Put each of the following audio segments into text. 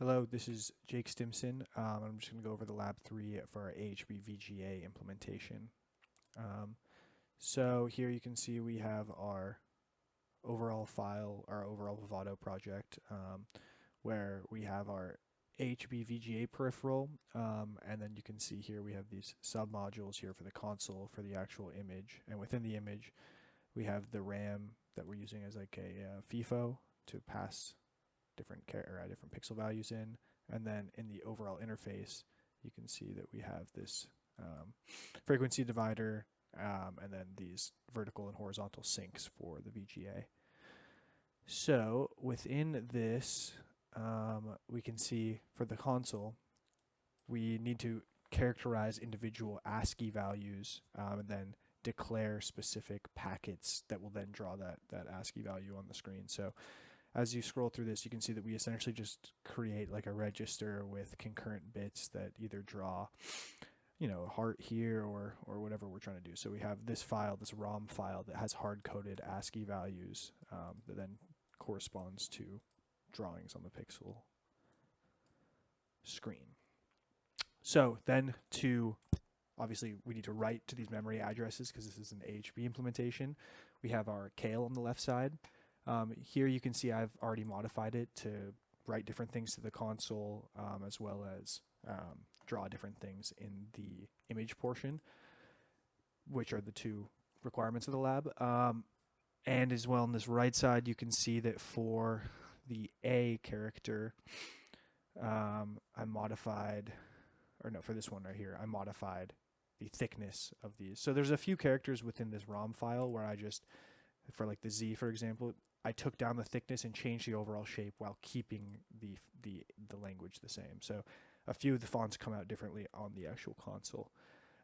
Hello, this is Jake Stimson. I'm just going to go over the Lab 3 for our AHB VGA implementation. So here you can see we have our overall file, our overall Vivado project, where we have our AHB VGA peripheral, and then you can see here we have these sub-modules here for the console for the actual image, and within the image we have the RAM that we're using as like a FIFO to pass different pixel values in, and then in the overall interface you can see that we have this frequency divider, and then these vertical and horizontal sinks for the VGA. So within this, we can see for the console we need to characterize individual ASCII values, and then declare specific packets that will then draw that ASCII value on the screen. So as you scroll through this, you can see that we essentially just create like a register with concurrent bits that either draw, a heart here or whatever we're trying to do. So we have this file, this ROM file that has hard-coded ASCII values that then corresponds to drawings on the pixel screen. So then obviously we need to write to these memory addresses because this is an AHB implementation. We have our CAL on the left side. Here you can see I've already modified it to write different things to the console, as well as draw different things in the image portion, which are the two requirements of the lab. And as well on this right side, you can see that for the A character, I modified, for this one right here, I modified the thickness of these. So there's a few characters within this ROM file where I just, for like the Z, for example, I took down the thickness and changed the overall shape while keeping the language the same. So a few of the fonts come out differently on the actual console.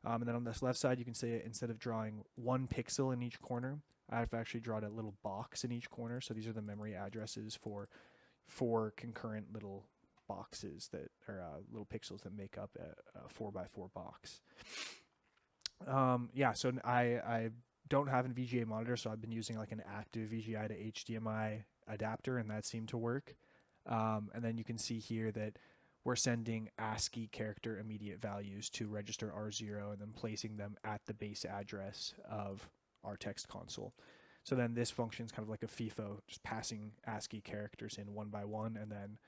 And then on this left side, you can see instead of drawing one pixel in each corner, I've actually drawn a little box in each corner. So these are the memory addresses for four concurrent little boxes that are little pixels that make up a 4x4 box. So I don't have a VGA monitor, so I've been using like an active VGA to HDMI adapter, and that seemed to work. And then you can see here that we're sending ASCII character immediate values to register R0 and then placing them at the base address of our text console. So then this function is kind of like a FIFO, just passing ASCII characters in one by one, and then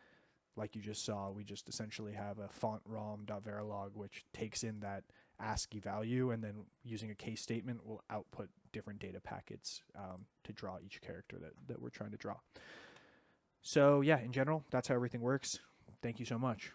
like you just saw, we just essentially have a font rom.verilog, which takes in that ASCII value, and then using a case statement will output different data packets to draw each character that we're trying to draw. So yeah, in general, that's how everything works. Thank you so much.